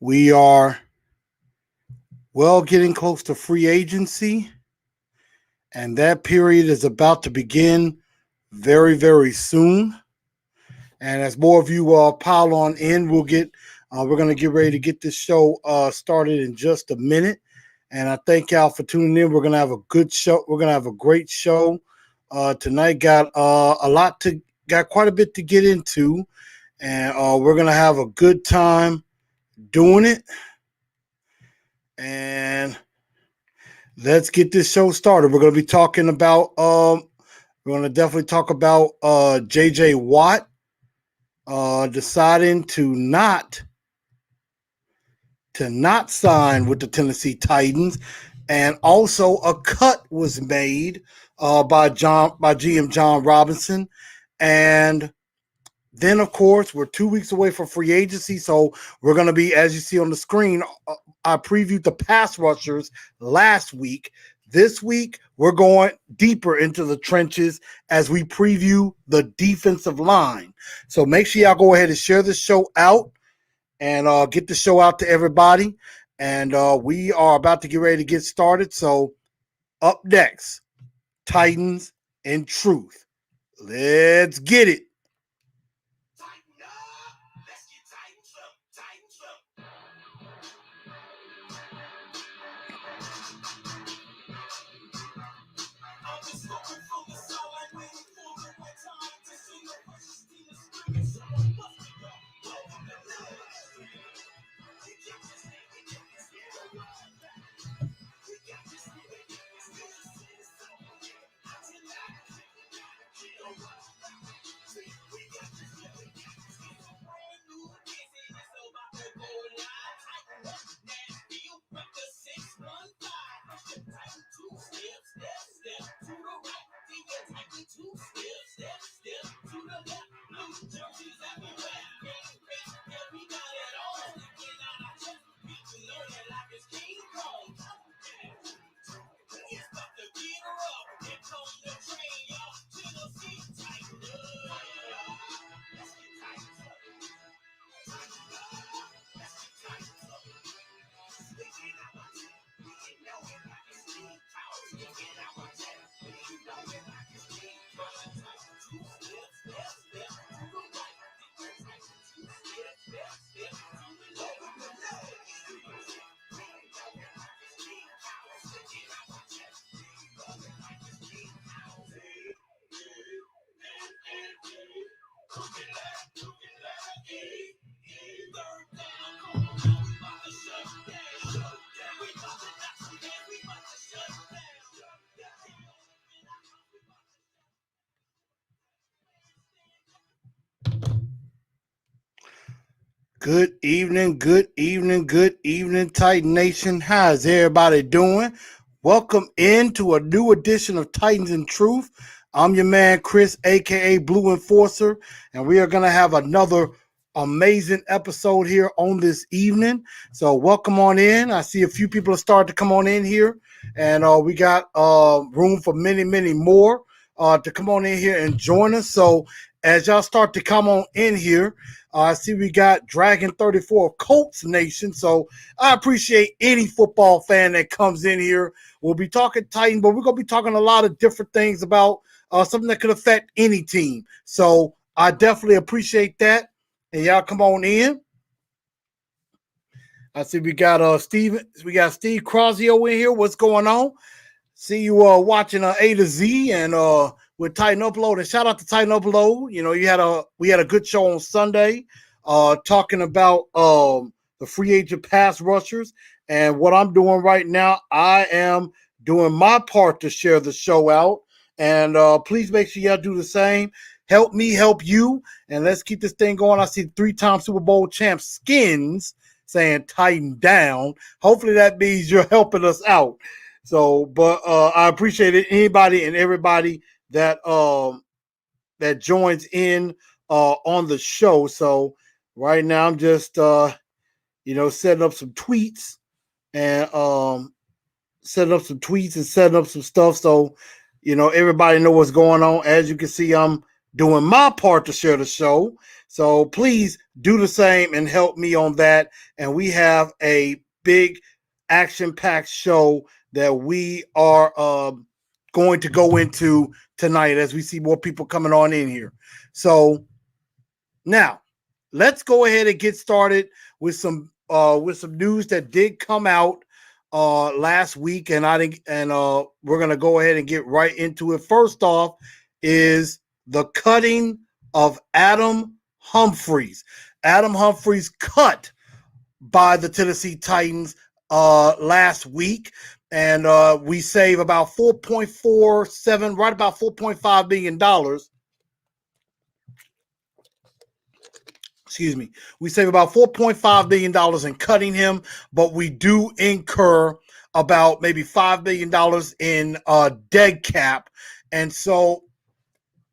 We are getting close to free agency, and that period is about to begin very, very soon. And as more of you pile on in, we're going to get ready to get this show started in just a minute. And I thank y'all for tuning in. We're going to have a good show. We're going to have a great show tonight. Got quite a bit to get into, and we're going to have a good time doing it. And let's get this show started. We're going to be talking about we're going to definitely talk about JJ Watt deciding to not sign with the Tennessee Titans, and also a cut was made by GM John Robinson. And then, of course, we're 2 weeks away from free agency, so we're going to be, as you see on the screen, I previewed the pass rushers last week. This week, we're going deeper into the trenches as we preview the defensive line. So make sure y'all go ahead and share the show out and get the show out to everybody. And we are about to get ready to get started. So up next, Titans and Truth. Let's get it. Good evening, Titan Nation. How's everybody doing? Welcome into a new edition of Titans and Truth. I'm your man, Chris, a.k.a. Blue Enforcer, and we are going to have another amazing episode here on this evening. So welcome on in. I see a few people have started to come on in here, and we got room for many, many more to come on in here and join us. So as y'all start to come on in here, I see we got Dragon 34 Colts Nation. So I appreciate any football fan that comes in here. We'll be talking Titan, but we're going to be talking a lot of different things about something that could affect any team. So I definitely appreciate that. And y'all come on in. I see we got Steve Crosio in here. What's going on? See you watching A to Z and with Titan Upload, and shout out to Titan Upload. You know, we had a good show on Sunday talking about the free agent pass rushers. And what I'm doing right now, I am doing my part to share the show out. And please make sure y'all do the same. Help me help you, and let's keep this thing going. I see 3-time Super Bowl champ Skins saying Titan down. Hopefully that means you're helping us out. So, but I appreciate it. Anybody and everybody that that joins in on the show. So right now I'm just setting up some tweets and setting up some stuff. So everybody know what's going on. As you can see, I'm doing my part to share the show. So please do the same and help me on that. And we have a big action-packed show that we are going to go into tonight as we see more people coming on in here. So now let's go ahead and get started with some news that did come out last week, and we're gonna go ahead and get right into it. First off is the cutting of Adam Humphries. Adam Humphries cut by the Tennessee Titans last week, and we save about $4.47, right about $4.5 million. Excuse me. We save about $4.5 million in cutting him, but we do incur about maybe $5 million in dead cap. And so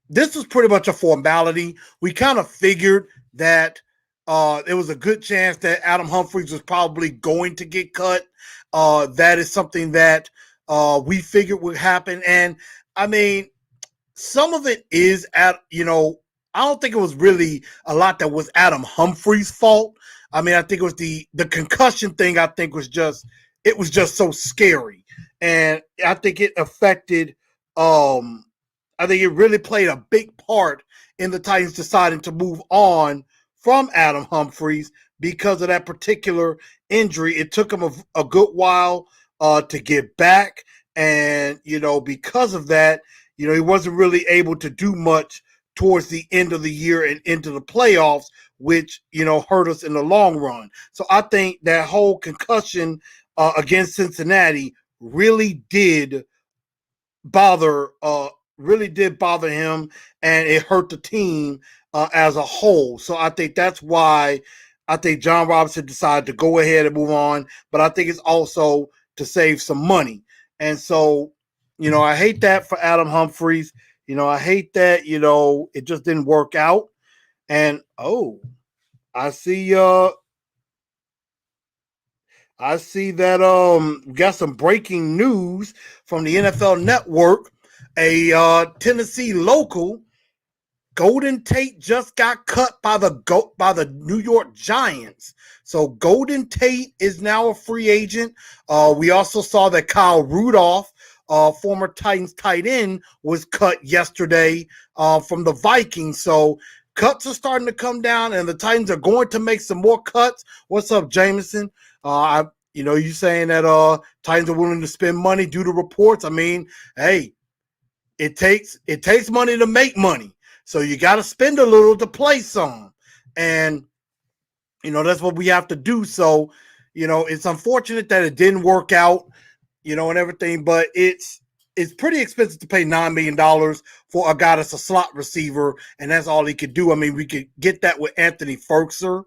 this was pretty much a formality. We kind of figured that there was a good chance that Adam Humphries was probably going to get cut. That is something that we figured would happen. And I mean, some of it is I don't think it was really a lot that was Adam Humphries' fault. I mean, I think it was the concussion thing. I think was just so scary, and I think it affected. I think it really played a big part in the Titans deciding to move on from Adam Humphries because of that particular injury. It took him a good while to get back, and because of that, he wasn't really able to do much towards the end of the year and into the playoffs, which, hurt us in the long run. So I think that whole concussion against Cincinnati really did bother him, and it hurt the team as a whole. So I think that's why I think John Robinson decided to go ahead and move on, but I think it's also to save some money. And so, I hate that for Adam Humphries. I hate that, it just didn't work out. And I see that we got some breaking news from the NFL Network. A Tennessee local, Golden Tate, just got cut by the New York Giants. So Golden Tate is now a free agent. We also saw that Kyle Rudolph, former Titans tight end, was cut yesterday from the Vikings. So cuts are starting to come down, and the Titans are going to make some more cuts. What's up, Jameson? You saying that Titans are willing to spend money due to reports. I mean, hey, it takes money to make money. So you got to spend a little to play some. And, that's what we have to do. So, it's unfortunate that it didn't work out, and everything, but it's pretty expensive to pay $9 million for a guy that's a slot receiver, and that's all he could do. I mean, we could get that with Anthony Ferkser.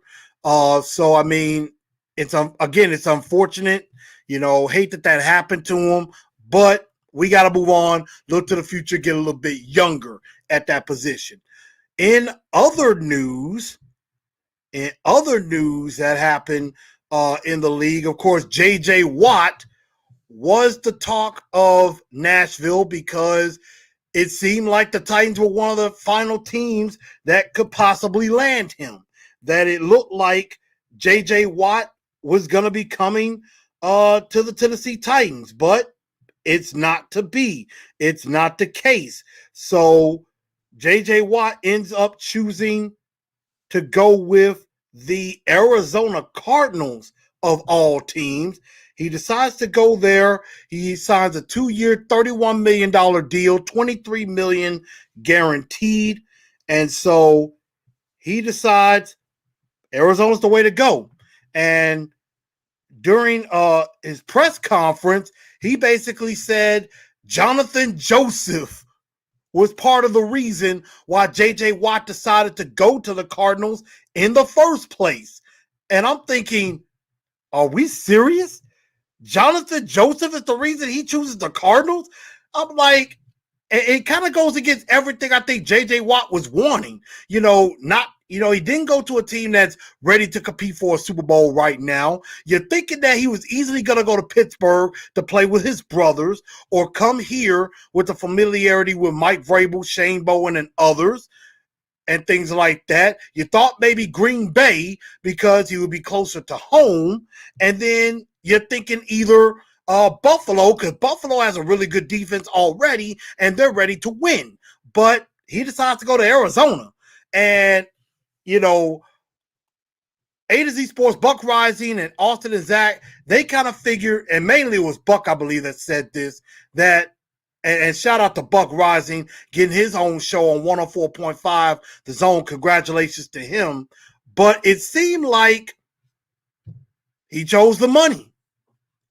So, I mean, it's unfortunate, hate that happened to him, but we got to move on, look to the future, get a little bit younger at that position. In other news that happened in the league, of course, J.J. Watt was the talk of Nashville because it seemed like the Titans were one of the final teams that could possibly land him. That it looked like J.J. Watt was going to be coming to the Tennessee Titans, but it's not to be. It's not the case. So J.J. Watt ends up choosing to go with the Arizona Cardinals of all teams. He decides to go there. He signs a 2-year, $31 million deal, $23 million guaranteed. And so he decides Arizona's the way to go. And during his press conference, he basically said Jonathan Joseph was part of the reason why J.J. Watt decided to go to the Cardinals in the first place. And I'm thinking, are we serious? Jonathan Joseph is the reason he chooses the Cardinals? I'm like, it kind of goes against everything I think J.J. Watt was wanting. He didn't go to a team that's ready to compete for a Super Bowl right now. You're thinking that he was easily going to go to Pittsburgh to play with his brothers or come here with the familiarity with Mike Vrabel, Shane Bowen, and others. and things like that. You thought maybe Green Bay because he would be closer to home. And then you're thinking either Buffalo, because Buffalo has a really good defense already and they're ready to win. But he decides to go to Arizona. And, you know, A to Z Sports, Buck Rising, and Austin and Zach, they kind of figured, and mainly it was Buck, I believe, that said this, that, and shout out to Buck Rising, getting his own show on 104.5, The Zone. Congratulations to him. But it seemed like he chose the money.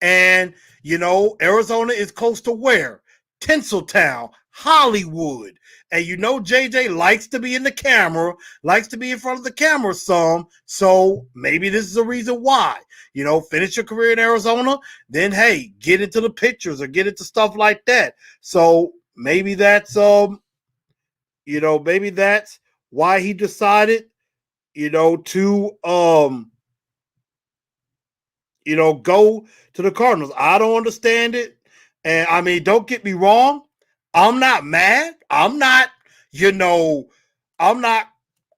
And, you know, Arizona is close to where? Tinseltown, Hollywood. And you know JJ likes to be in the camera, likes to be in front of the camera some. So maybe this is a reason why. You know, finish your career in Arizona, then, hey, get into the pictures or get into stuff like that. So maybe that's, maybe that's why he decided, to, go to the Cardinals. I don't understand it. And I mean, don't get me wrong. I'm not mad. I'm not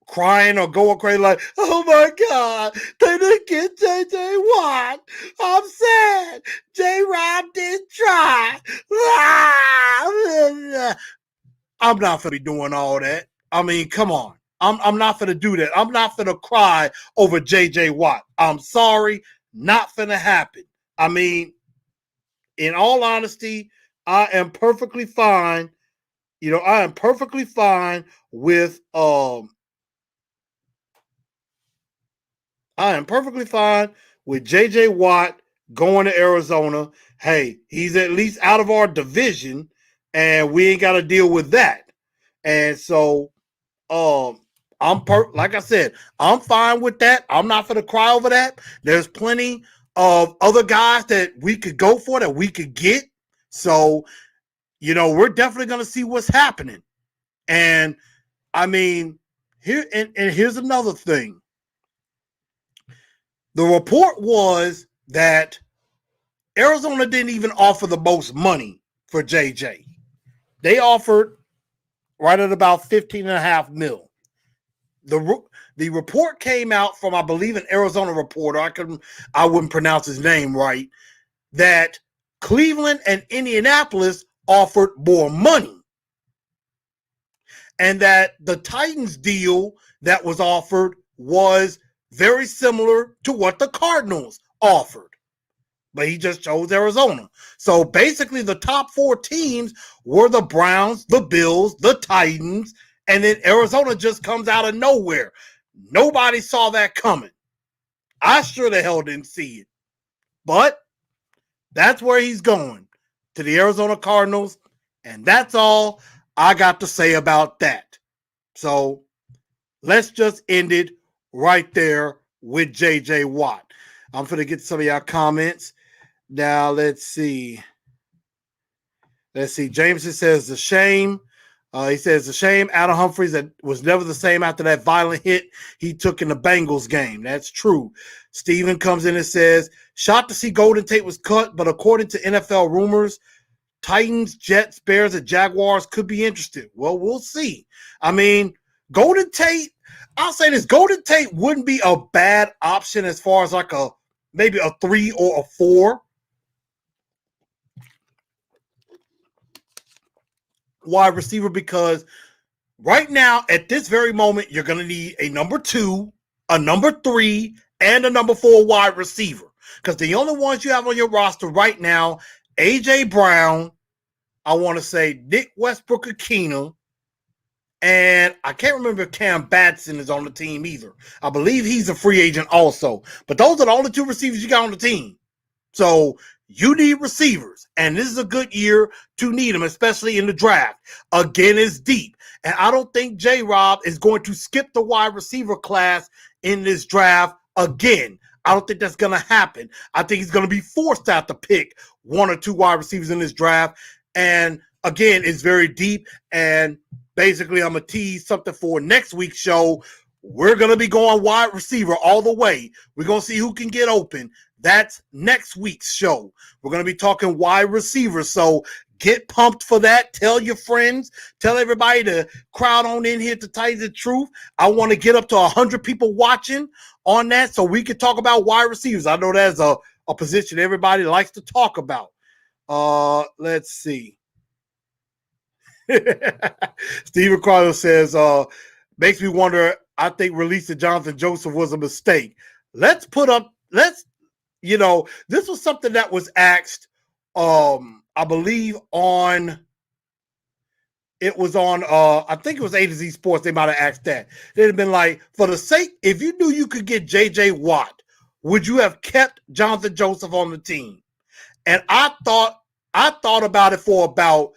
crying or going crazy like, oh my God, they didn't get J.J. Watt. I'm sad. J-Rob didn't try. I'm not going to be doing all that. I mean, come on. I'm not going to do that. I'm not going to cry over J.J. Watt. I'm sorry. Not going to happen. I mean, in all honesty, I am perfectly fine. I am perfectly fine with J.J. Watt going to Arizona. Hey, he's at least out of our division, and we ain't got to deal with that. And so, like I said, I'm fine with that. I'm not going to cry over that. There's plenty of other guys that we could go for, that we could get. So, we're definitely going to see what's happening. And I mean, here's another thing. The report was that Arizona didn't even offer the most money for JJ. They offered right at about $15.5 million. The report came out from, I believe, an Arizona reporter. I wouldn't pronounce his name right. That Cleveland and Indianapolis offered more money, and that the Titans deal that was offered was very similar to what the Cardinals offered, but he just chose Arizona. So basically the top four teams were the Browns, the Bills, the Titans, and then Arizona just comes out of nowhere. Nobody saw that coming. I sure the hell didn't see it. But that's where he's going, to the Arizona Cardinals, and that's all I got to say about that. So let's just end it right there with J.J. Watt. I'm going to get some of y'all comments. Now, let's see. Jameson says, the shame. He says, the shame Adam Humphries that was never the same after that violent hit he took in the Bengals game. That's true. Steven comes in and says, shocked to see Golden Tate was cut, but according to NFL rumors, Titans, Jets, Bears, and Jaguars could be interested. Well, we'll see. I mean, Golden Tate, I'll say this, Golden Tate wouldn't be a bad option as far as like maybe a 3 or a 4 wide receiver, because right now, at this very moment, you're going to need a number 2, a number 3, and a number 4 wide receiver. Because the only ones you have on your roster right now, A.J. Brown, I want to say Nick Westbrook-Akina, and I can't remember if Cam Batson is on the team either. I believe he's a free agent also. But those are the only 2 receivers you got on the team. So you need receivers, and this is a good year to need them, especially in the draft. Again, it's deep, and I don't think J-Rob is going to skip the wide receiver class in this draft again. I don't think that's going to happen. I think he's going to be forced out to pick 1 or 2 wide receivers in this draft, and again, it's very deep, and basically I'm going to tease something for next week's show. We're going to be going wide receiver all the way. We're going to see who can get open. That's next week's show. We're going to be talking wide receivers. So Get pumped for that. Tell your friends. Tell everybody to crowd on in here to tell you the truth. I want to get up to 100 people watching on that so we can talk about wide receivers. I know that's a position everybody likes to talk about. Let's see. Steven Carter says, makes me wonder, I think releasing Jonathan Joseph was a mistake. This was something that was asked, I believe I think it was A to Z Sports. They might have asked that. They'd have been like, for the sake, if you knew you could get J.J. Watt, would you have kept Jonathan Joseph on the team? And I thought about it for about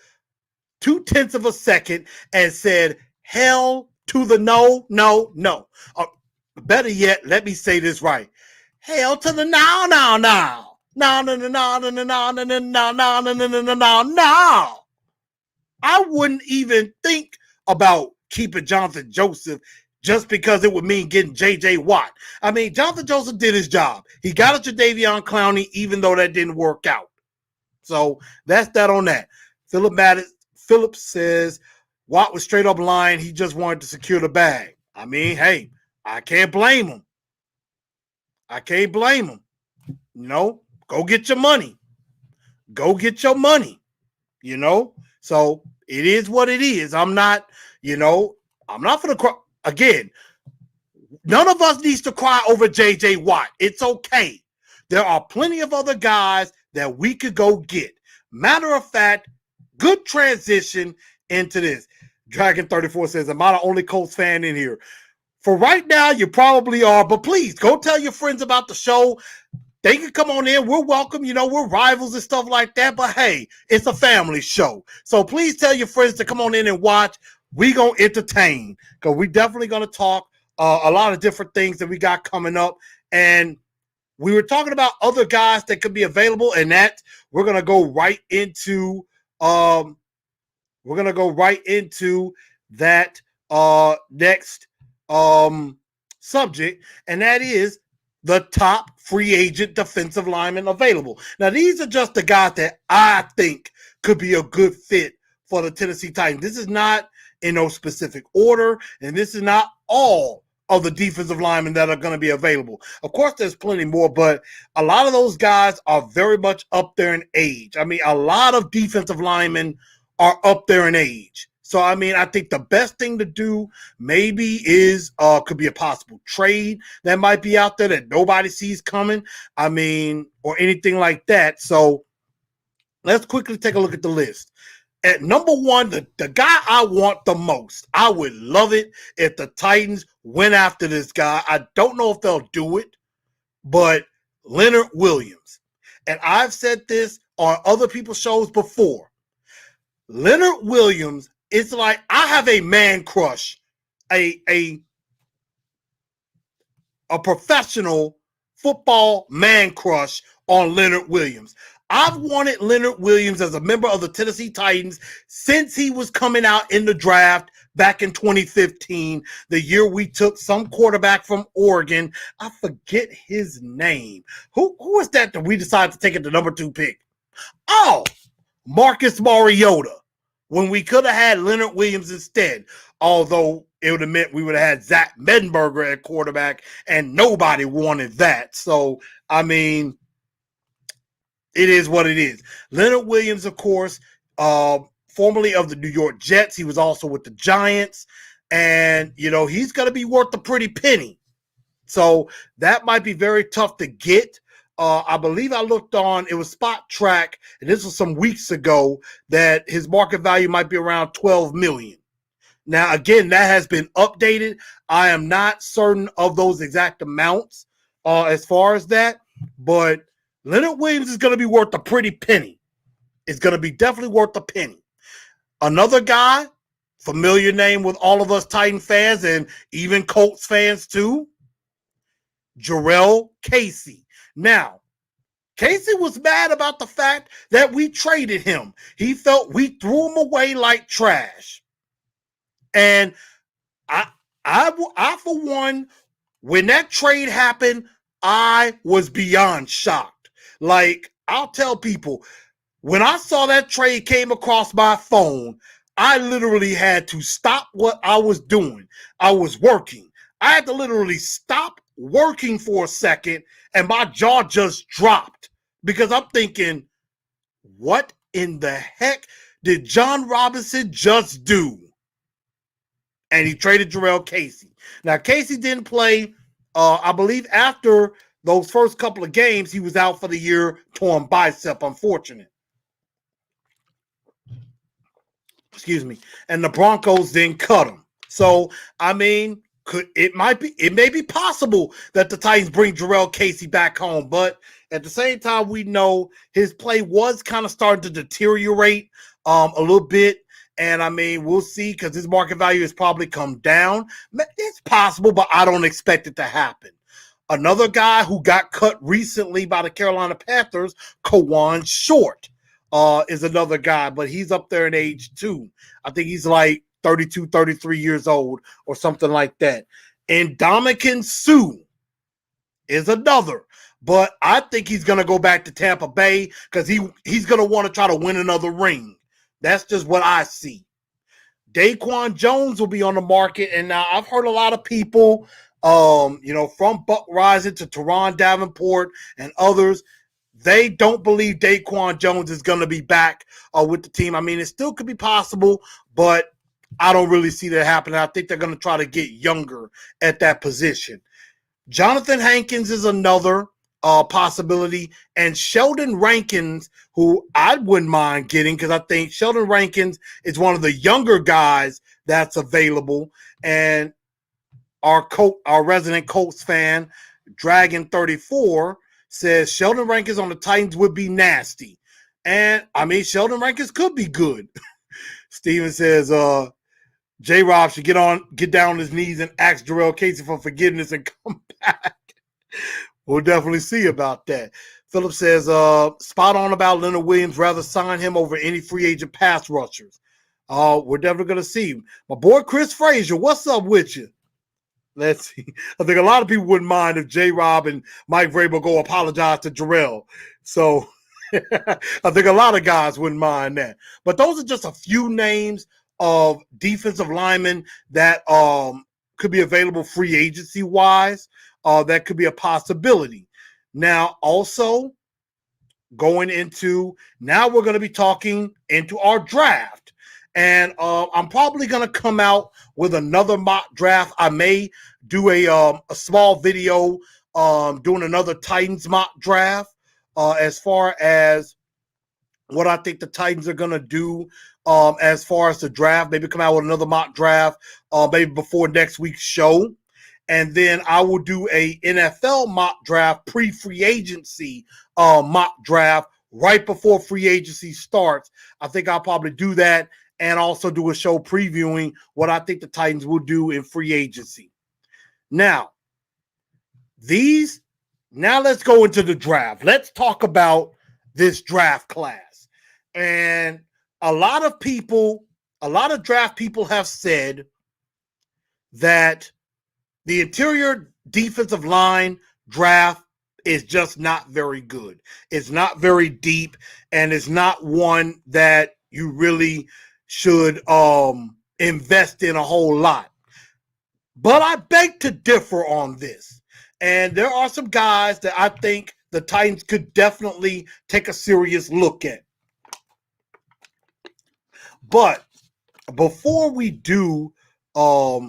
0.2 of a second and said, hell to the no. Better yet, let me say this right. Hell to the no. No. I wouldn't even think about keeping Jonathan Joseph just because it would mean getting J.J. Watt. I mean, Jonathan Joseph did his job. He got a Jadeveon Clowney, even though that didn't work out. So that's that on that. Phillips says, Watt was straight up lying. He just wanted to secure the bag. I mean, hey, I can't blame him. Go get your money. So it is what it is. I'm not for the cry. Again, none of us needs to cry over J.J. Watt. It's okay. There are plenty of other guys that we could go get. Matter of fact, good transition into this. Dragon 34 says, am I the only Colts fan in here? For right now, you probably are, but please go tell your friends about the show. They can come on in. We're welcome. We're rivals and stuff like that. But hey, it's a family show. So please tell your friends to come on in and watch. We going to entertain because we definitely going to talk a lot of different things that we got coming up. And we were talking about other guys that could be available, and that we're going to go right into that next subject, and that is the top free agent defensive lineman available. Now, these are just the guys that I think could be a good fit for the Tennessee Titans. This is not in no specific order, and this is not all of the defensive linemen that are going to be available. Of course, there's plenty more, but a lot of those guys are very much up there in age. I mean, a lot of defensive linemen are up there in age. So, I mean, I think the best thing to do maybe is could be a possible trade that might be out there that nobody sees coming. I mean, or anything like that. So let's quickly take a look at the list. At number one, the guy I want the most, I would love it if the Titans went after this guy. I don't know if they'll do it, but Leonard Williams. And I've said this on other people's shows before. Leonard Williams, it's like I have a man crush, a professional football man crush on Leonard Williams. I've wanted Leonard Williams as a member of the Tennessee Titans since he was coming out in the draft back in 2015, the year we took some quarterback from Oregon. I forget his name. Who was that we decided to take at the number 2 pick? Oh, Marcus Mariota, when we could have had Leonard Williams instead, although it would have meant we would have had Zach Mettenberger at quarterback, and nobody wanted that. So, I mean, it is what it is. Leonard Williams, of course, formerly of the New York Jets. He was also with the Giants. And, he's going to be worth a pretty penny. So that might be very tough to get. I believe I looked on, it was Spot Track, and this was some weeks ago, that his market value might be around $12 million. Now, again, that has been updated. I am not certain of those exact amounts as far as that, but Leonard Williams is going to be worth a pretty penny. It's going to be definitely worth a penny. Another guy, familiar name with all of us Titan fans and even Colts fans too, Jarrell Casey. Now, Casey was mad about the fact that we traded him. He felt we threw him away like trash. And I for one, when that trade happened, I was beyond shocked. Like, I'll tell people, When I saw that trade came across my phone, I literally had to stop what I was doing. I was working. I had to literally stop working for a second, and my jaw just dropped because I'm thinking, what in the heck did John Robinson just do? And he traded Jarrell Casey. Now, Casey didn't play, I believe, after those first couple of games. He was out for the year, torn bicep, unfortunate. Excuse me. And the Broncos then cut him. So, I mean, it may be possible that the Titans bring Jarrell Casey back home, but at the same time, we know his play was kind of starting to deteriorate a little bit. And I mean, we'll see, because his market value has probably come down. It's possible, but I don't expect it to happen. Another guy who got cut recently by the Carolina Panthers, Kawan Short, is another guy, but he's up there in age too. I think he's like 32, 33 years old or something like that. And Ndamukong Suh is another. But I think he's going to go back to Tampa Bay because he's going to want to try to win another ring. That's just what I see. Daquan Jones will be on the market. And now I've heard a lot of people, from Buck Rising to Teron Davenport and others, they don't believe Daquan Jones is going to be back with the team. I mean, it still could be possible, but I don't really see that happening. I think they're going to try to get younger at that position. Jonathan Hankins is another possibility, and Sheldon Rankins, who I wouldn't mind getting, because I think Sheldon Rankins is one of the younger guys that's available. And our resident Colts fan, Dragon34, says Sheldon Rankins on the Titans would be nasty. And I mean, Sheldon Rankins could be good. Steven says, J-Rob should get down on his knees and ask Jarrell Casey for forgiveness and come back. We'll definitely see about that. Philip says, spot on about Leonard Williams. Rather sign him over any free agent pass rushers. We're definitely going to see. My boy Chris Frazier, what's up with you? Let's see. I think a lot of people wouldn't mind if J-Rob and Mike Vrabel go apologize to Jarrell. So I think a lot of guys wouldn't mind that. But those are just a few names of defensive linemen that could be available free agency-wise. That could be a possibility. Now, also going into, now we're going to be talking into our draft. And I'm probably going to come out with another mock draft. I may do a small video doing another Titans mock draft as far as what I think the Titans are going to do as far as the draft. Maybe come out with another mock draft maybe before next week's show. And then I will do a NFL mock draft, pre-free agency mock draft right before free agency starts. I think I'll probably do that and also do a show previewing what I think the Titans will do in free agency. Now let's go into the draft. Let's talk about this draft class. And a lot of draft people have said that the interior defensive line draft is just not very good. It's not very deep, and it's not one that you really should invest in a whole lot. But I beg to differ on this. And there are some guys that I think the Titans could definitely take a serious look at. But before we do go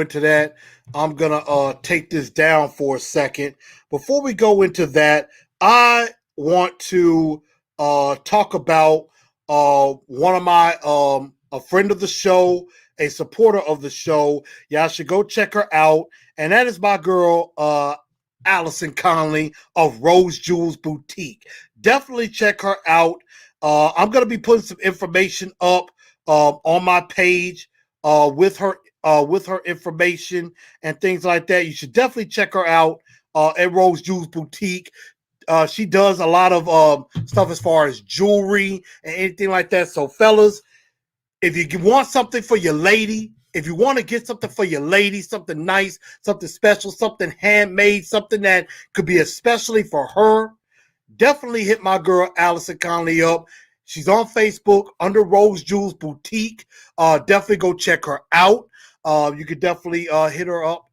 into that, I'm going to take this down for a second. Before we go into that, I want to talk about one of my, a friend of the show, a supporter of the show. Y'all should go check her out. And that is my girl, Allison Conley of Rose Jewels Boutique. Definitely check her out. I'm going to be putting some information up on my page with her information and things like that. You should definitely check her out at Rose Jewels Boutique. She does a lot of stuff as far as jewelry and anything like that. So, fellas, if you want something for your lady, if you want to get something for your lady, something nice, something special, something handmade, something that could be especially for her, definitely hit my girl Allison Conley up. She's on Facebook under Rose Jewels Boutique. Definitely go check her out. You could definitely hit her up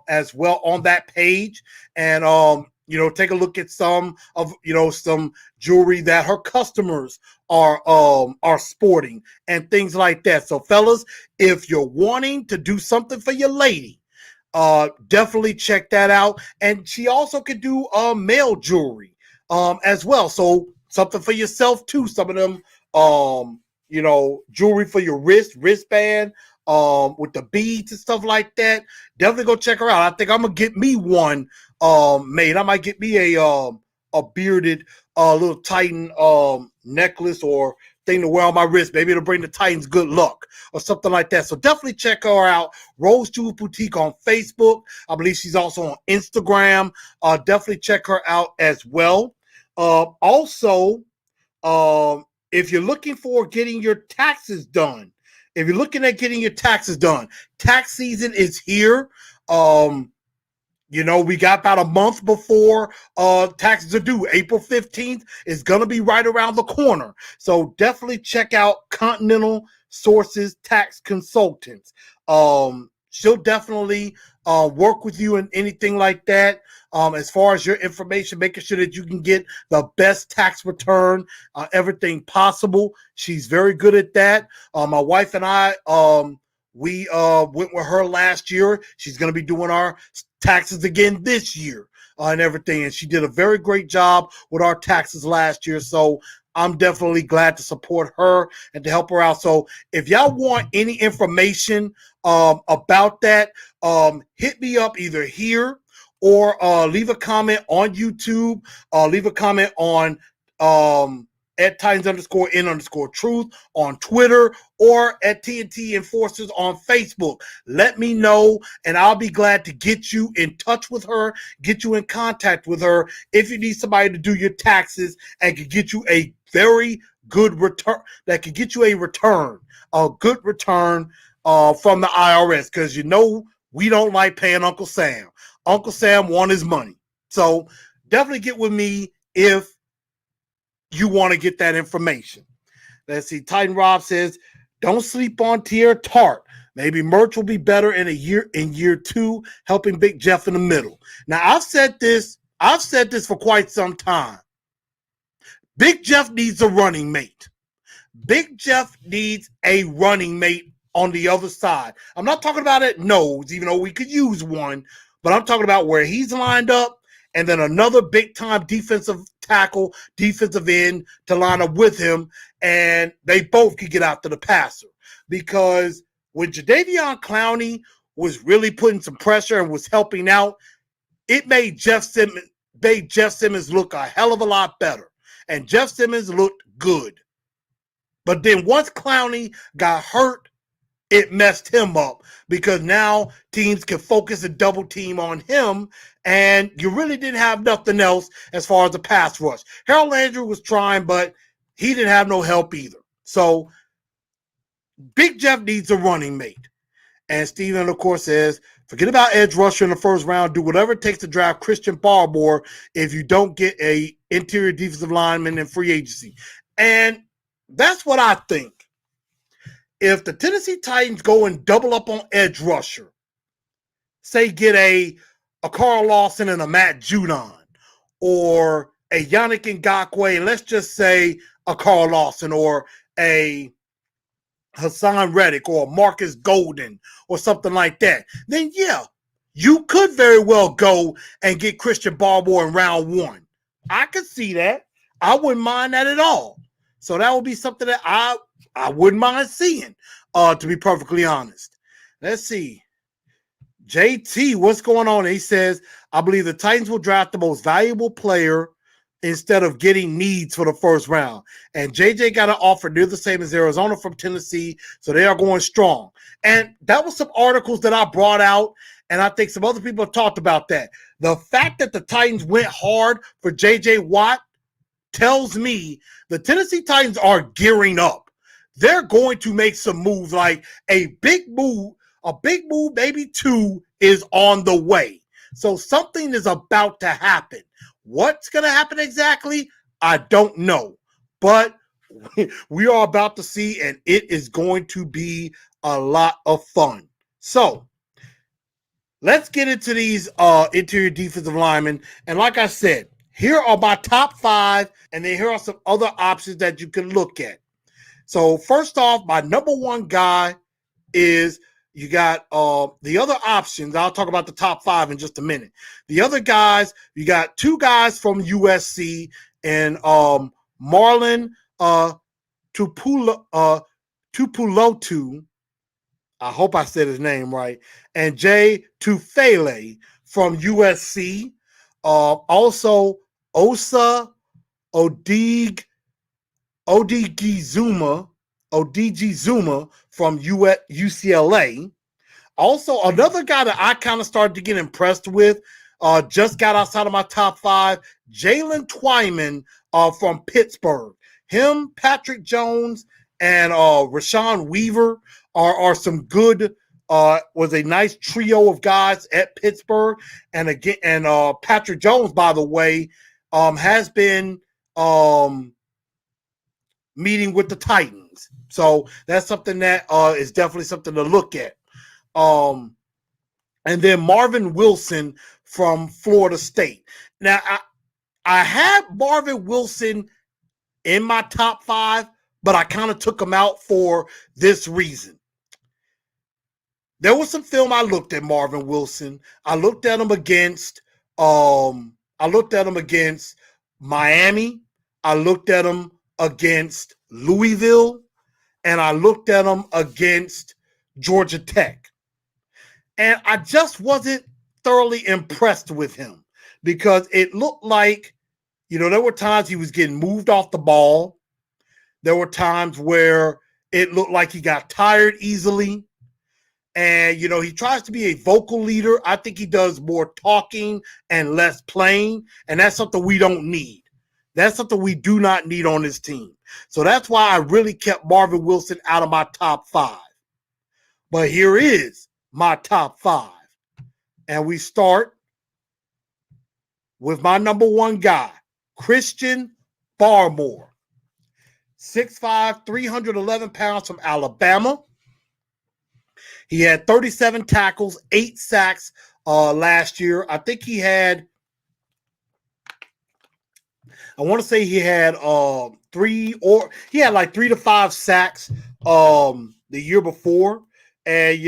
as well on that page, and take a look at some of some jewelry that her customers are sporting and things like that. So, fellas, if you're wanting to do something for your lady, definitely check that out. And she also could do male jewelry as well. So something for yourself too. Some of them jewelry for your wristband, with the beads and stuff like that. Definitely go check her out. I think I'm gonna get me one made. I might get me a bearded little Titan necklace or thing to wear on my wrist. Maybe it'll bring the Titans good luck or something like that. So definitely check her out. Rose Jewel Boutique on Facebook. I believe she's also on Instagram. Definitely check her out as well. Also, if you're looking for getting your taxes done, if you're looking at getting your taxes done, tax season is here. We got about a month before taxes are due. April 15th is going to be right around the corner. So definitely check out Continental Sources Tax Consultants. She'll definitely work with you in anything like that. As far as your information, making sure that you can get the best tax return, everything possible. She's very good at that. My wife and I, we went with her last year. She's going to be doing our taxes again this year and everything. And she did a very great job with our taxes last year. So I'm definitely glad to support her and to help her out. So if y'all want any information about that, hit me up either here or leave a comment on YouTube, leave a comment on at Titans_in_truth on Twitter, or at TNT Enforcers on Facebook. Let me know, and I'll be glad to get you in touch with her, get you in contact with her if you need somebody to do your taxes and can get you a very good return, that can get you a good return from the IRS, because we don't like paying Uncle Sam. Uncle Sam wants his money. So definitely get with me if you want to get that information. Let's see. Titan Rob says, don't sleep on Tier Tart. Maybe merch will be better in year 2, helping Big Jeff in the middle. Now, I've said this for quite some time. Big Jeff needs a running mate. Big Jeff needs a running mate on the other side. I'm not talking about at nose, even though we could use one, but I'm talking about where he's lined up, and then another big-time defensive tackle, defensive end to line up with him, and they both could get after the passer. Because when Jadeveon Clowney was really putting some pressure and was helping out, it made Jeff Simmons look a hell of a lot better. And Jeff Simmons looked good. But then once Clowney got hurt, it messed him up, because now teams can focus a double team on him, and you really didn't have nothing else as far as the pass rush. Harold Landry was trying, but he didn't have no help either. So Big Jeff needs a running mate. And Steven, of course, says, forget about edge rusher in the first round. Do whatever it takes to draft Christian Barmore if you don't get a interior defensive lineman in free agency. And that's what I think. If the Tennessee Titans go and double up on edge rusher, say get a Carl Lawson and a Matt Judon, or a Yannick Ngakoue, and let's just say a Carl Lawson, or a Hassan Reddick, or a Marcus Golden, or something like that, then yeah, you could very well go and get Christian Barmore in round 1. I could see that. I wouldn't mind that at all. So that would be something that I wouldn't mind seeing, to be perfectly honest. Let's see. JT, what's going on? He says, I believe the Titans will draft the most valuable player instead of getting needs for the first round. And JJ got an offer near the same as Arizona from Tennessee, so they are going strong. And that was some articles that I brought out, and I think some other people have talked about that. The fact that the Titans went hard for JJ Watt tells me the Tennessee Titans are gearing up. They're going to make some moves, like a big move, maybe 2 is on the way. So something is about to happen. What's going to happen exactly? I don't know. But we are about to see, and it is going to be a lot of fun. So let's get into these interior defensive linemen. And like I said, here are my top 5, and then here are some other options that you can look at. So first off, my number 1 guy is, you got the other options. I'll talk about the top 5 in just a minute. The other guys, you got 2 guys from USC, and Marlon Tupulotu, I hope I said his name right, and Jay Tufele from USC. Also, Osa Odigizuma from UCLA. Also, another guy that I kind of started to get impressed with, just got outside of my top 5, Jalen Twyman from Pittsburgh. Him, Patrick Jones, and Rashawn Weaver are some good, was a nice trio of guys at Pittsburgh. And again, Patrick Jones, by the way, has been meeting with the Titans. So that's something that is definitely something to look at. And then Marvin Wilson from Florida State. Now, I had Marvin Wilson in my top 5, but I kind of took him out for this reason. There was some film I looked at Marvin Wilson. I looked at him against Miami. I looked at him against Louisville, and I looked at him against Georgia Tech. And I just wasn't thoroughly impressed with him, because it looked like, there were times he was getting moved off the ball. There were times where it looked like he got tired easily. And, he tries to be a vocal leader. I think he does more talking and less playing. And that's something we don't need. That's something we do not need on this team. So that's why I really kept Marvin Wilson out of my top 5. But here is my top 5. And we start with my number 1 guy, Christian Barmore. 6'5", 311 pounds from Alabama. He had 37 tackles, 8 sacks last year. I think he had, I want to say he had 3 to 5 sacks the year before, and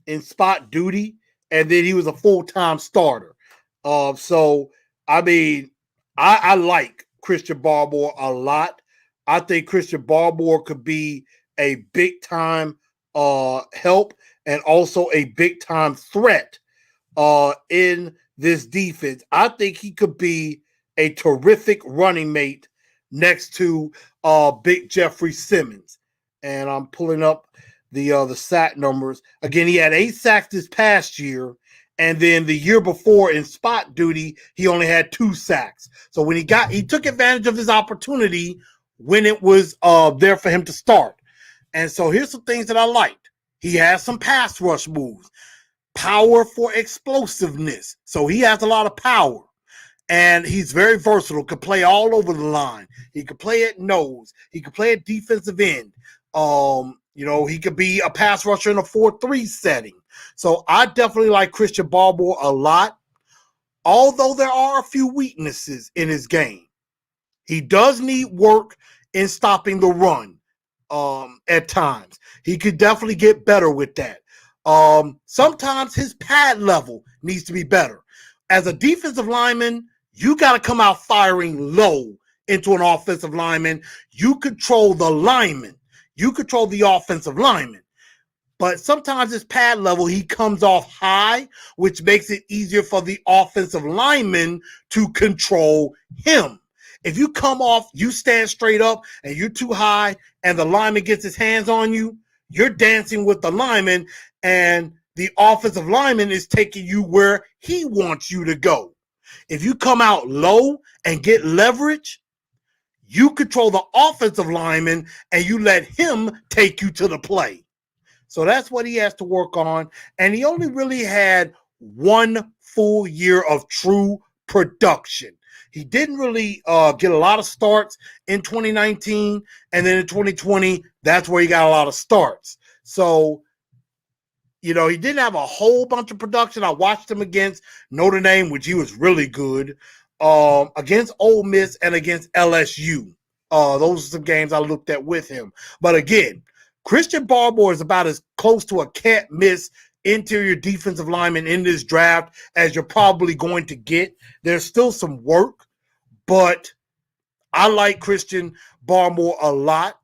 in spot duty, and then he was a full-time starter. So I mean, I like Christian Barmore a lot. I think Christian Barmore could be a big-time help and also a big-time threat in this defense. I think he could be a terrific running mate next to Big Jeffrey Simmons. And I'm pulling up the sack numbers. Again, he had 8 sacks this past year, and then the year before in spot duty, he only had 2 sacks. So when he took advantage of his opportunity when it was there for him to start. And so here's some things that I liked. He has some pass rush moves, power for explosiveness. So he has a lot of power. And he's very versatile, could play all over the line. He could play at nose. He could play at defensive end. He could be a pass rusher in a 4-3 setting. So I definitely like Christian Barmore a lot, although there are a few weaknesses in his game. He does need work in stopping the run at times. He could definitely get better with that. Sometimes his pad level needs to be better. As a defensive lineman, you got to come out firing low into an offensive lineman. You control the lineman. You control the offensive lineman. But sometimes his pad level, he comes off high, which makes it easier for the offensive lineman to control him. If you come off, you stand straight up and you're too high and the lineman gets his hands on you, you're dancing with the lineman and the offensive lineman is taking you where he wants you to go. If you come out low and get leverage, you control the offensive lineman and you let him take you to the play. So that's what he has to work on. And he only really had 1 full year of true production. He didn't really get a lot of starts in 2019, and then in 2020, that's where he got a lot of starts. So, he didn't have a whole bunch of production. I watched him against Notre Dame, which he was really good, against Ole Miss and against LSU. Those are some games I looked at with him. But again, Christian Barmore is about as close to a can't-miss interior defensive lineman in this draft as you're probably going to get. There's still some work, but I like Christian Barmore a lot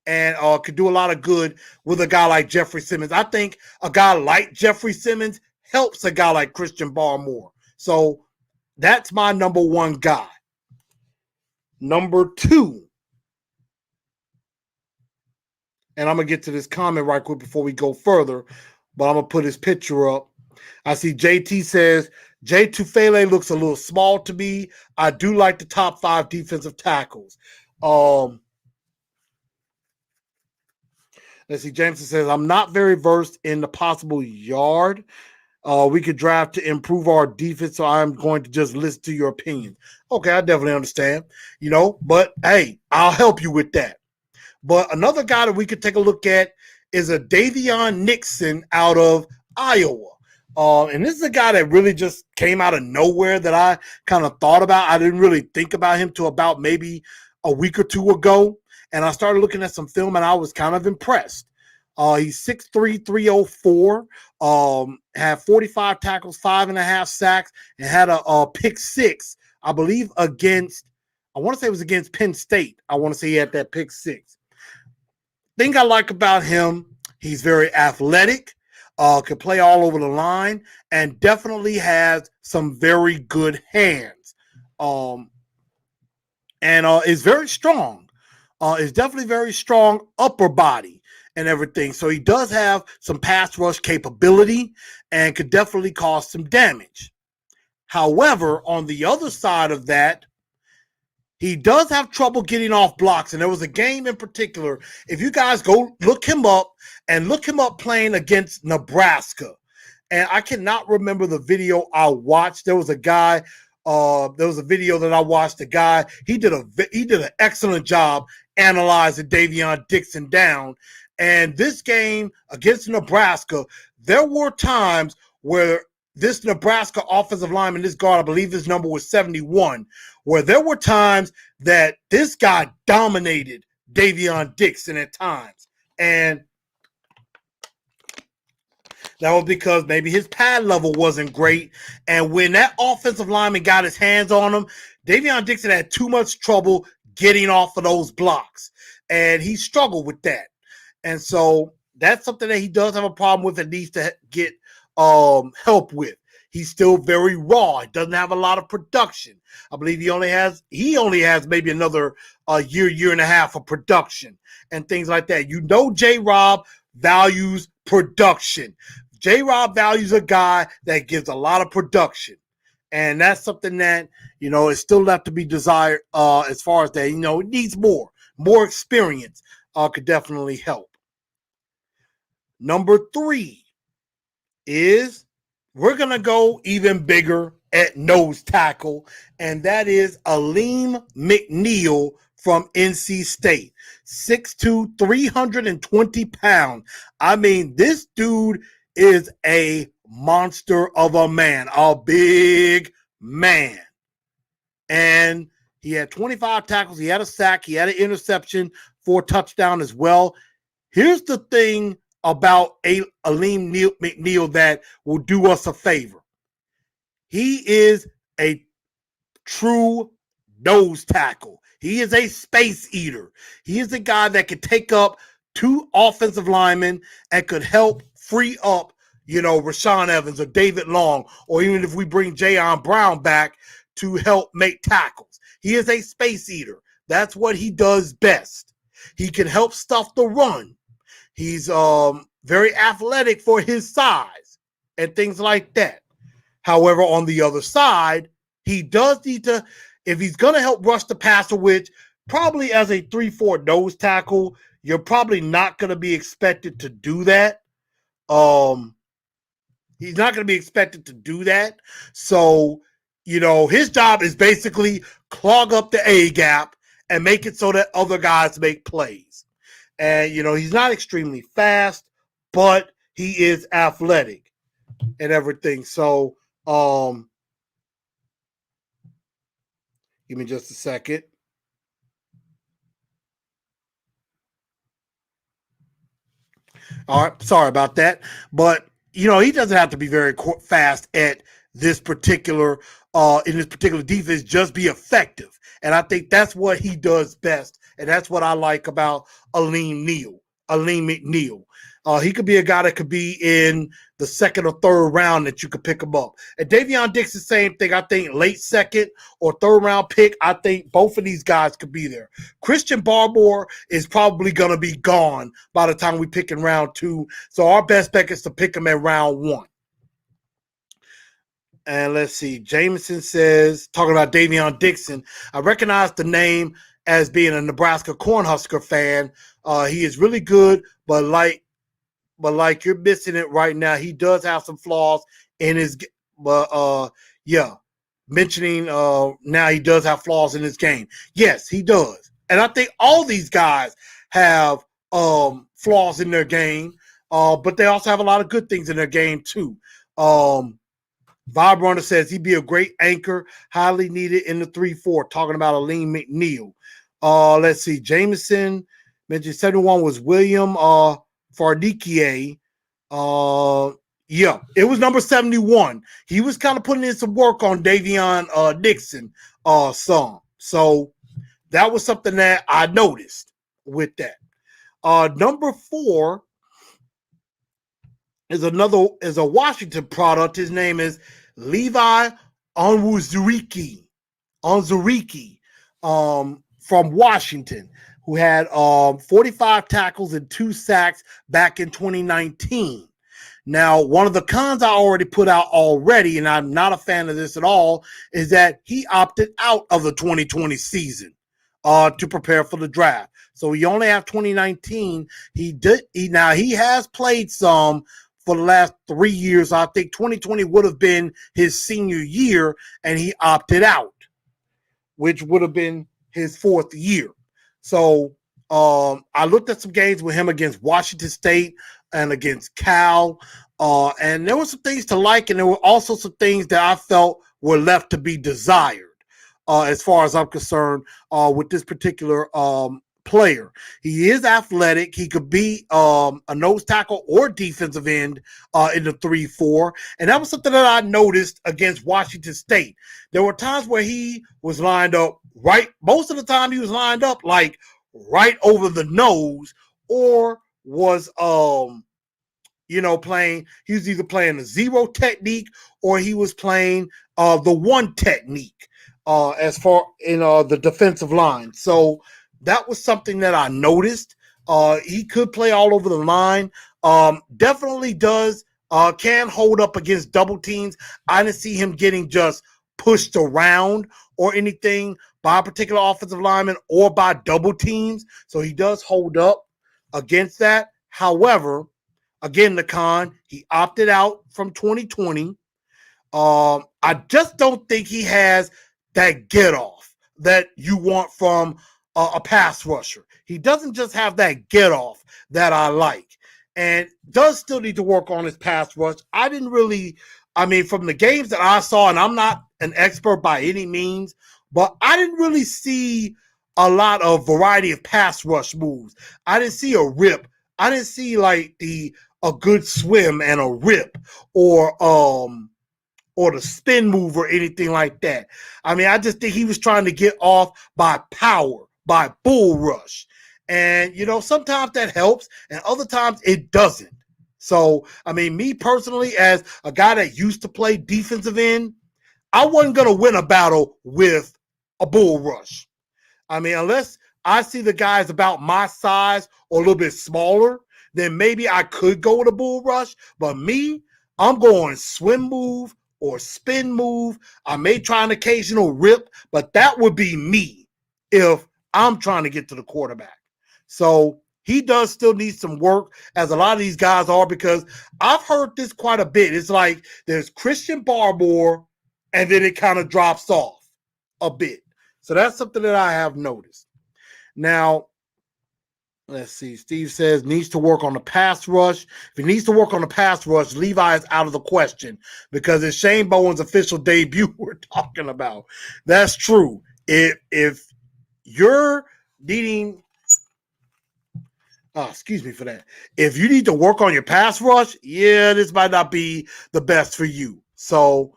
and could do a lot of good with a guy like Jeffrey Simmons. I think a guy like Jeffrey Simmons helps a guy like Christian Barmore. So that's my number one guy. Number two, and I'm going to get to this comment right quick before we go further, but I'm going to put his picture up. I see JT says, Jay Tufele looks a little small to me. I do like the top 5 defensive tackles. Let's see, Jameson says, I'm not very versed in the possible yard we could draft to improve our defense, so I'm going to just listen to your opinion. Okay, I definitely understand, but hey, I'll help you with that. But another guy that we could take a look at is a Davion Nixon out of Iowa. And this is a guy that really just came out of nowhere that I kind of thought about. I didn't really think about him till about maybe a week or two ago. And I started looking at some film and I was kind of impressed. He's 6'3", 304, had 45 tackles, 5.5 sacks, and had a pick 6, I believe, I want to say it was against Penn State. I want to say he had that pick 6. Thing I like about him, he's very athletic, can play all over the line, and definitely has some very good hands. And is very strong. Is definitely very strong upper body and everything. So he does have some pass rush capability and could definitely cause some damage. However, on the other side of that, he does have trouble getting off blocks. And there was a game in particular, if you guys go look him up playing against Nebraska. And I cannot remember the video I watched. There was a guy, there was a video that I watched. The guy, he did an excellent job analyzing Davion Nixon down. And this game against Nebraska, there were times where this Nebraska offensive lineman, this guard, I believe his number was 71, where there were times that this guy dominated Davion Nixon at times. And that was because maybe his pad level wasn't great. And when that offensive lineman got his hands on him, Davion Nixon had too much trouble getting off of those blocks. And he struggled with that. And so that's something that he does have a problem with and needs to get help with. He's still very raw. He doesn't have a lot of production. I believe he only has maybe another year and a half of production and things like that. J-Rob values production. J-Rob values a guy that gives a lot of production. And that's something that, is still left to be desired as far as that. It needs more experience could definitely help. Number 3 is we're going to go even bigger at nose tackle, and that is Aleem McNeil from NC State. 6'2", 320 pounds. I mean, this dude is a monster of a man, a big man. And he had 25 tackles. He had a sack. He had an interception for a touchdown as well. Here's the thing about Aleem McNeil that will do us a favor. He is a true nose tackle. He is a space eater. He is a guy that could take up 2 offensive linemen and could help free up, Rashaan Evans or David Long, or even if we bring Jayon Brown back to help make tackles. He is a space eater. That's what he does best. He can help stuff the run. He's very athletic for his size and things like that. However, on the other side, he does need to, if he's going to help rush the passer, which probably as a 3-4 nose tackle, you're probably not going to be expected to do that. He's not going to be expected to do that. So his job is basically clog up the A gap and make it so that other guys make plays. And, he's not extremely fast, but he is athletic and everything. So, give me just a second. All right, sorry about that. But, he doesn't have to be very fast at this particular in this particular defense, just be effective. And I think that's what he does best. And that's what I like about Aleem McNeil. He could be a guy that could be in the second or third round that you could pick him up. And Davion Dixon, same thing. I think late second or third round pick, I think both of these guys could be there. Christian Barmore is probably going to be gone by the time we pick in round 2. So our best bet is to pick him at round 1. And let's see. Jameson says, talking about Davion Dixon, I recognize the name as being a Nebraska Cornhusker fan. He is really good, but like you're missing it right now. He does have some flaws in his, mentioning now he does have flaws in his game. Yes, he does. And I think all these guys have flaws in their game, but they also have a lot of good things in their game too. Vibe Runner says he'd be a great anchor, highly needed in the 3-4, talking about Aleem McNeil. Let's see. Jameson mentioned 71 was William Fardikier. It was number 71. He was kind of putting in some work on Davion Dixon some. So that was something that I noticed with that. Number 4 is a Washington product. His name is Levi Onwuzurichi from Washington, who had 45 tackles and 2 sacks back in 2019. Now, one of the cons I already put out already, and I'm not a fan of this at all, is that he opted out of the 2020 season to prepare for the draft. So he only have 2019. He has played some for the last 3 years. I think 2020 would have been his senior year, and he opted out, which would have been his 4th year. So I looked at some games with him against Washington State and against Cal, and there were some things to like, and there were also some things that I felt were left to be desired as far as I'm concerned with this particular player. He is athletic. He could be a nose tackle or defensive end in the 3-4. And that was something that I noticed against Washington State. There were times where he was lined up right. Most of the time he was lined up like right over the nose, or was playing. He was either playing the 0 technique or he was playing the 1 technique as far in the defensive line. So that was something that I noticed. He could play all over the line. Definitely can hold up against double teams. I didn't see him getting just pushed around or anything by a particular offensive lineman or by double teams. So he does hold up against that. However, again, the con, he opted out from 2020. I just don't think he has that get off that you want from a pass rusher. He doesn't just have that get off that I like, and does still need to work on his pass rush. From the games that I saw, and I'm not an expert by any means, but I didn't really see a lot of variety of pass rush moves. I didn't see a rip. I didn't see like a good swim and a rip or the spin move or anything like that. I just think he was trying to get off by power, by bull rush. And, sometimes that helps and other times it doesn't. So, me personally, as a guy that used to play defensive end, I wasn't going to win a battle with a bull rush. Unless I see the guys about my size or a little bit smaller, then maybe I could go with a bull rush. But me, I'm going swim move or spin move. I may try an occasional rip, but that would be me if I'm trying to get to the quarterback. So he does still need some work, as a lot of these guys are, because I've heard this quite a bit. It's like there's Christian Barmore and then it kind of drops off a bit. So that's something that I have noticed. Now, let's see. Steve says needs to work on the pass rush. If he needs to work on the pass rush, Levi is out of the question because it's Shane Bowen's official debut we're talking about. That's true. If you're needing, excuse me for that. If you need to work on your pass rush, yeah, this might not be the best for you. So,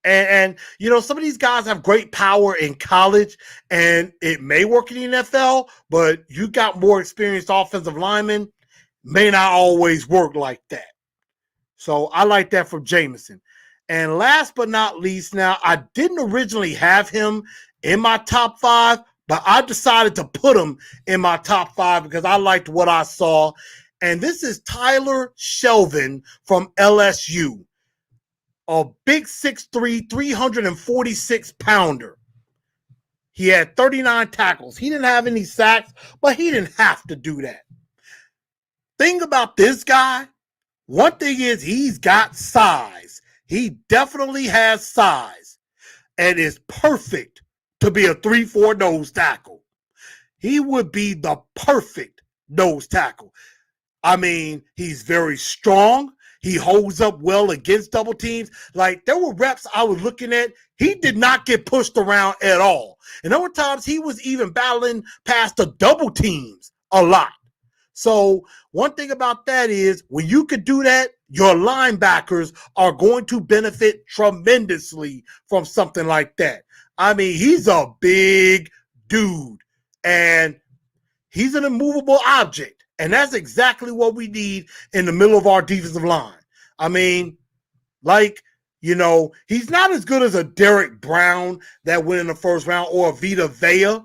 and you know, some of these guys have great power in college, and it may work in the NFL, but you got more experienced offensive linemen, may not always work like that. So I like that from Jameson. And last but not least, now I didn't originally have him in my top 5, but I decided to put him in my top 5 because I liked what I saw. And this is Tyler Shelvin from LSU. A big 6'3", 346-pounder. He had 39 tackles. He didn't have any sacks, but he didn't have to do that. Thing about this guy, one thing is he's got size. He definitely has size and is perfect to be a 3-4 nose tackle. He would be the perfect nose tackle. I mean, he's very strong. He holds up well against double teams. Like, there were reps I was looking at. He did not get pushed around at all. And there were times he was even battling past the double teams a lot. So one thing about that is when you could do that, your linebackers are going to benefit tremendously from something like that. I mean, he's a big dude, and he's an immovable object. And that's exactly what we need in the middle of our defensive line. I mean, like, you know, he's not as good as a Derek Brown that went in the first round or a Vita Vea,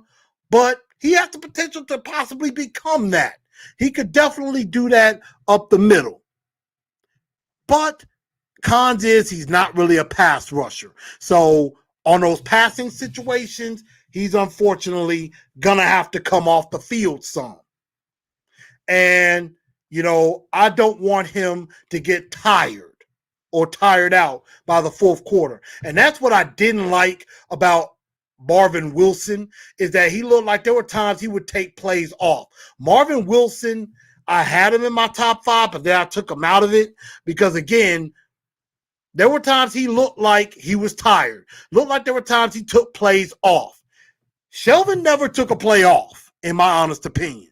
but he has the potential to possibly become that. He could definitely do that up the middle. But cons is he's not really a pass rusher. So on those passing situations, he's unfortunately going to have to come off the field some. And, you know, I don't want him to get tired or tired out by the fourth quarter. And that's what I didn't like about Marvin Wilson, is that he looked like there were times he would take plays off. Marvin Wilson, I had him in my top 5, but then I took him out of it because, again, there were times he looked like he was tired. Looked like there were times he took plays off. Shelvin never took a play off, in my honest opinion,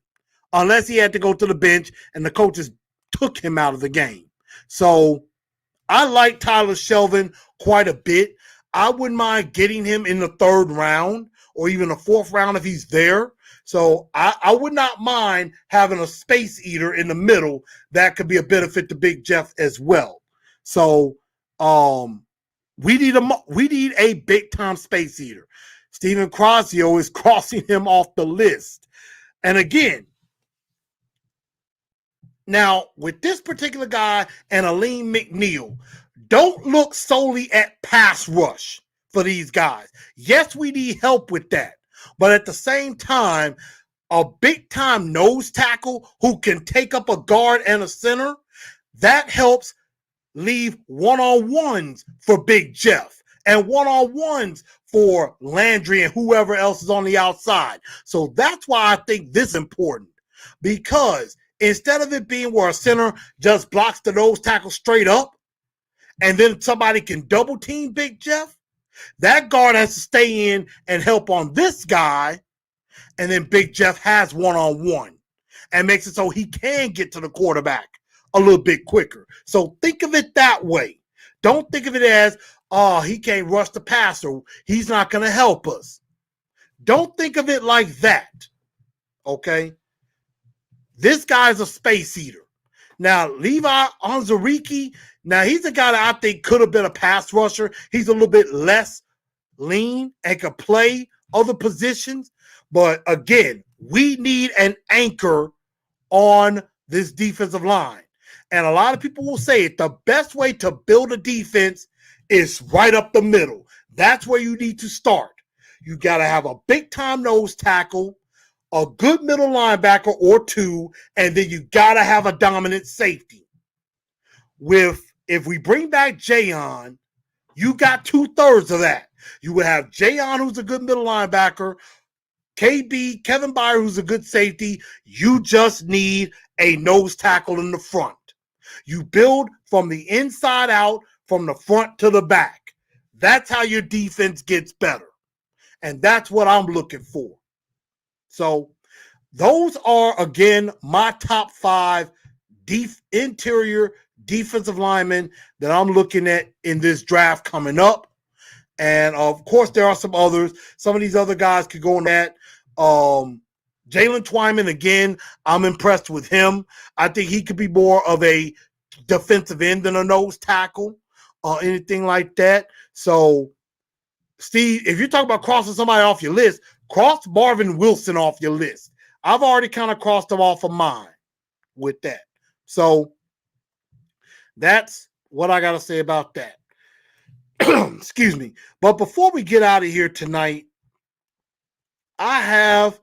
unless he had to go to the bench and the coaches took him out of the game. So I like Tyler Shelvin quite a bit. I wouldn't mind getting him in the 3rd round or even the 4th round if he's there. So I would not mind having a space eater in the middle that could be a benefit to Big Jeff as well. So we need a big time space eater. Steven Crosio is crossing him off the list. And again, now with this particular guy and Aleem McNeil, don't look solely at pass rush for these guys. Yes, we need help with that. But at the same time, a big-time nose tackle who can take up a guard and a center, that helps leave one-on-ones for Big Jeff and one-on-ones for Landry and whoever else is on the outside. So that's why I think this is important, because instead of it being where a center just blocks the nose tackle straight up and then somebody can double team Big Jeff, that guard has to stay in and help on this guy, and then Big Jeff has one-on-one and makes it so he can get to the quarterback a little bit quicker. So think of it that way. Don't think of it as, oh, he can't rush the passer, he's not going to help us. Don't think of it like that, okay? This guy's a space eater. Now, Levi Onwuzurichi, now he's a guy that I think could have been a pass rusher. He's a little bit less lean and could play other positions. But again, we need an anchor on this defensive line. And a lot of people will say it, the best way to build a defense is right up the middle. That's where you need to start. You got to have a big-time nose tackle, a good middle linebacker or two, and then you got to have a dominant safety. If we bring back Jayon, You got 2/3 of that. You would have Jayon, who's a good middle linebacker, KB, Kevin Byard, who's a good safety. You just need a nose tackle in the front. You build from the inside out, from the front to the back. That's how your defense gets better. And that's what I'm looking for. So those are, again, my top 5 interior defensive linemen that I'm looking at in this draft coming up. And of course, there are some others. Some of these other guys could go in that. Jalen Twyman, again, I'm impressed with him. I think he could be more of a defensive end than a nose tackle or anything like that. So, Steve, if you're talking about crossing somebody off your list, cross Marvin Wilson off your list. I've already kind of crossed him off of mine with that. So, that's what I got to say about that. Excuse me. But before we get out of here tonight, I have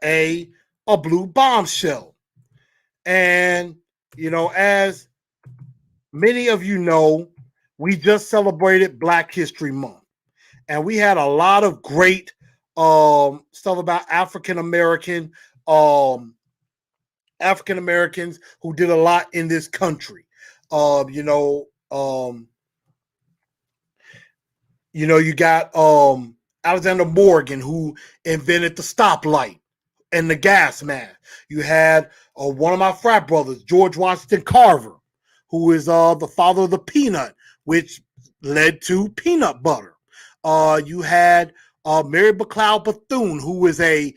a blue bombshell. And, as many of you know, we just celebrated Black History Month. And we had a lot of great stuff about African Americans who did a lot in this country. You got Alexander Morgan, who invented the stoplight and the gas mask. You had one of my frat brothers, George Washington Carver, who is the father of the peanut, which led to peanut butter. You had Mary McLeod Bethune, who was an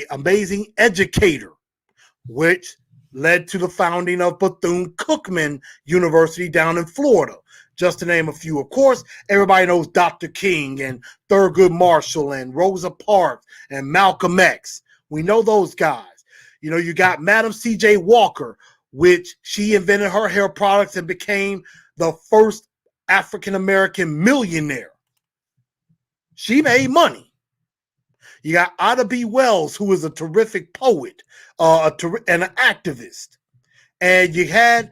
amazing educator, which led to the founding of Bethune-Cookman University down in Florida, just to name a few. Of course, everybody knows Dr. King and Thurgood Marshall and Rosa Parks and Malcolm X. We know those guys. You got Madam C.J. Walker, which she invented her hair products and became the first African-American millionaire. She made money. You got Ida B. Wells, who is a terrific poet and an activist. And you had,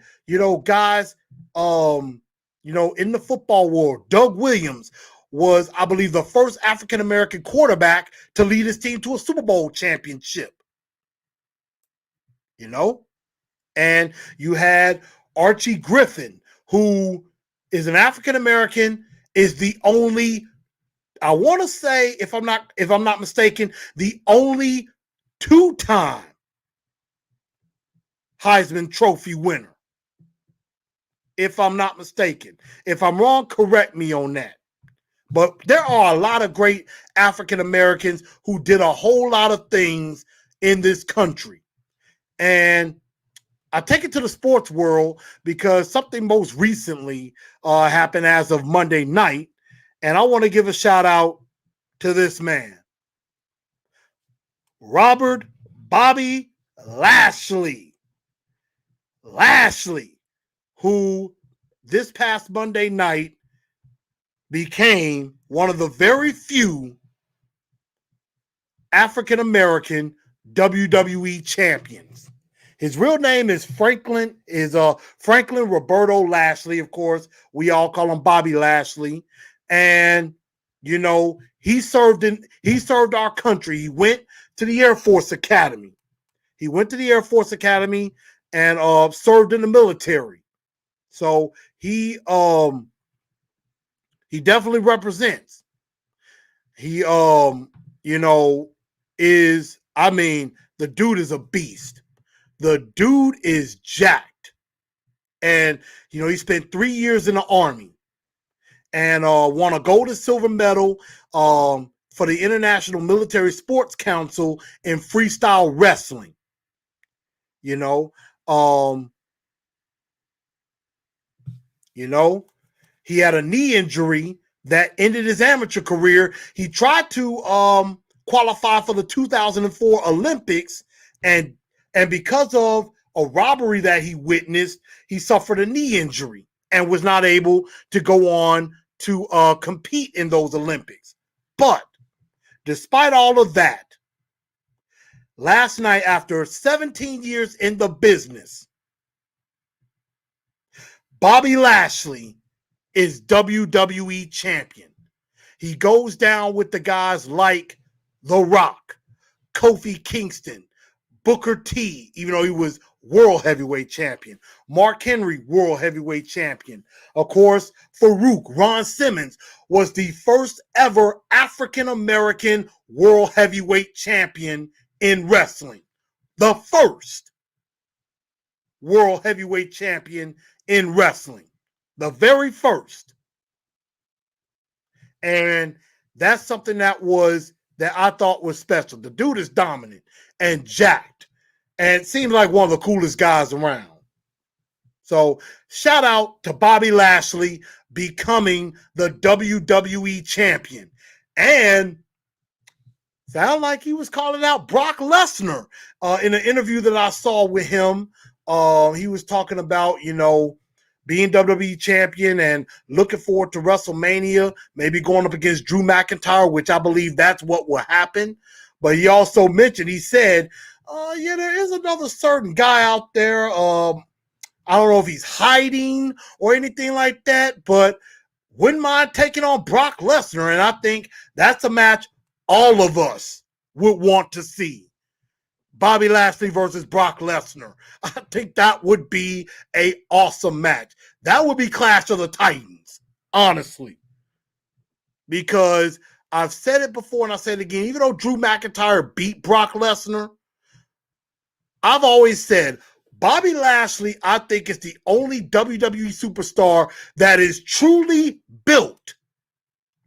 guys, in the football world. Doug Williams was, I believe, the first African-American quarterback to lead his team to a Super Bowl championship. And you had Archie Griffin, who is an African-American, is the only, I want to say, if I'm not mistaken, the only 2-time Heisman Trophy winner. If I'm not mistaken. If I'm wrong, correct me on that. But there are a lot of great African Americans who did a whole lot of things in this country. And I take it to the sports world because something most recently happened as of Monday night. And I want to give a shout out to this man, Robert Bobby Lashley. Who this past Monday night became one of the very few African-American WWE champions. His real name is Franklin Roberto Lashley. Of course, we all call him Bobby Lashley. And, he served our country. He went to the Air Force Academy. And served in the military. So he definitely represents. He the dude is a beast. The dude is jacked. And he spent 3 years in the Army and won a gold and silver medal for the International Military Sports Council in freestyle wrestling. He had a knee injury that ended his amateur career. He tried to qualify for the 2004 Olympics, and because of a robbery that he witnessed, he suffered a knee injury and was not able to go on to compete in those Olympics. But despite all of that, last night, after 17 years in the business, Bobby Lashley is WWE champion. He goes down with the guys like The Rock, Kofi Kingston, Booker T, even though he was World Heavyweight Champion, Mark Henry, World Heavyweight Champion. Of course, Farouk, Ron Simmons, was the first ever African-American World Heavyweight Champion in wrestling. The first World Heavyweight Champion in wrestling. The very first. And that's something that I thought was special. The dude is dominant and jacked. And seems like one of the coolest guys around. So shout out to Bobby Lashley becoming the WWE champion. And sound like he was calling out Brock Lesnar in an interview that I saw with him. He was talking about, being WWE champion and looking forward to WrestleMania, maybe going up against Drew McIntyre, which I believe that's what will happen. But he also mentioned, he said, there is another certain guy out there. I don't know if he's hiding or anything like that, but wouldn't mind taking on Brock Lesnar. And I think that's a match all of us would want to see. Bobby Lashley versus Brock Lesnar. I think that would be an awesome match. That would be Clash of the Titans, honestly. Because I've said it before and I said it again, even though Drew McIntyre beat Brock Lesnar, I've always said Bobby Lashley, I think, is the only WWE superstar that is truly built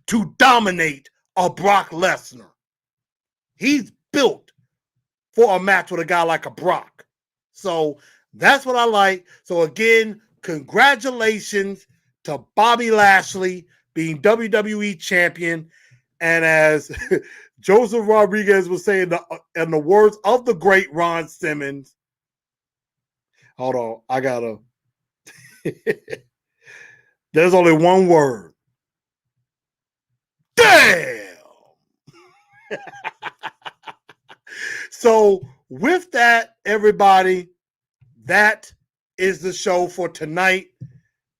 to dominate a Brock Lesnar. He's built for a match with a guy like a Brock. So that's what I like. So again, congratulations to Bobby Lashley being WWE champion. And as Joseph Rodriguez was saying, in the words of the great Ron Simmons, hold on, I gotta, there's only one word. Damn! So with that, everybody, that is the show for tonight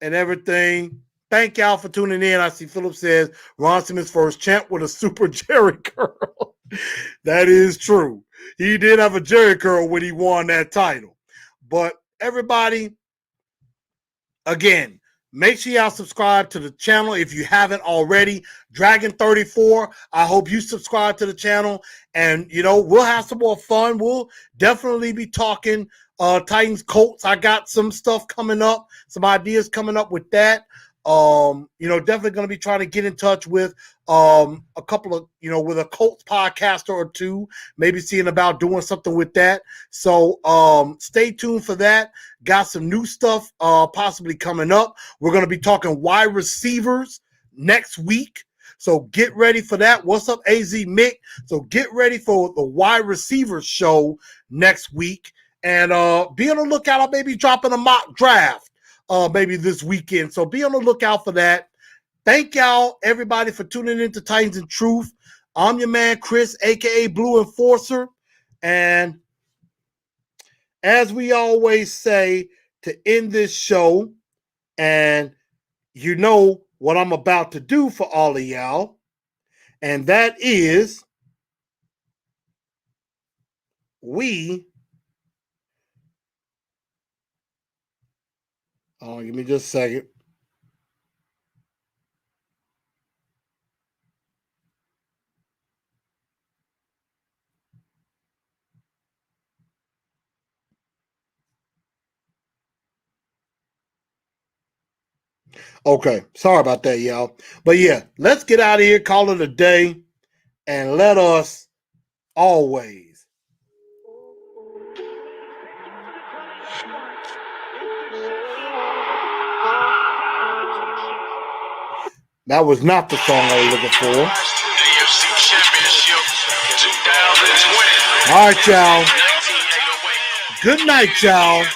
and everything. Thank y'all for tuning in. I see Philip says Ron Simmons' first champ with a super Jerry curl. That is true. He did have a Jerry curl when he won that title. But everybody, again, make sure y'all subscribe to the channel if you haven't already. Dragon34, I hope you subscribe to the channel. And, we'll have some more fun. We'll definitely be talking Titans Colts. I got some stuff coming up, some ideas coming up with that. Definitely going to be trying to get in touch with a couple of, with a Colts podcaster or two, maybe seeing about doing something with that. So stay tuned for that. Got some new stuff possibly coming up. We're going to be talking wide receivers next week. So get ready for that. What's up, AZ Mick? So get ready for the wide receivers show next week. And be on the lookout. I'll maybe dropping a mock draft maybe this weekend. So be on the lookout for that. Thank y'all, everybody, for tuning in to Titans and Truth. I'm your man, Chris, a.k.a. Blue Enforcer. And as we always say to end this show, and you know what I'm about to do for all of y'all, and that is give me just a second. Okay, sorry about that, y'all. But yeah, let's get out of here, call it a day, and let us always that was not the song I was looking for. All right, y'all. Good night, y'all.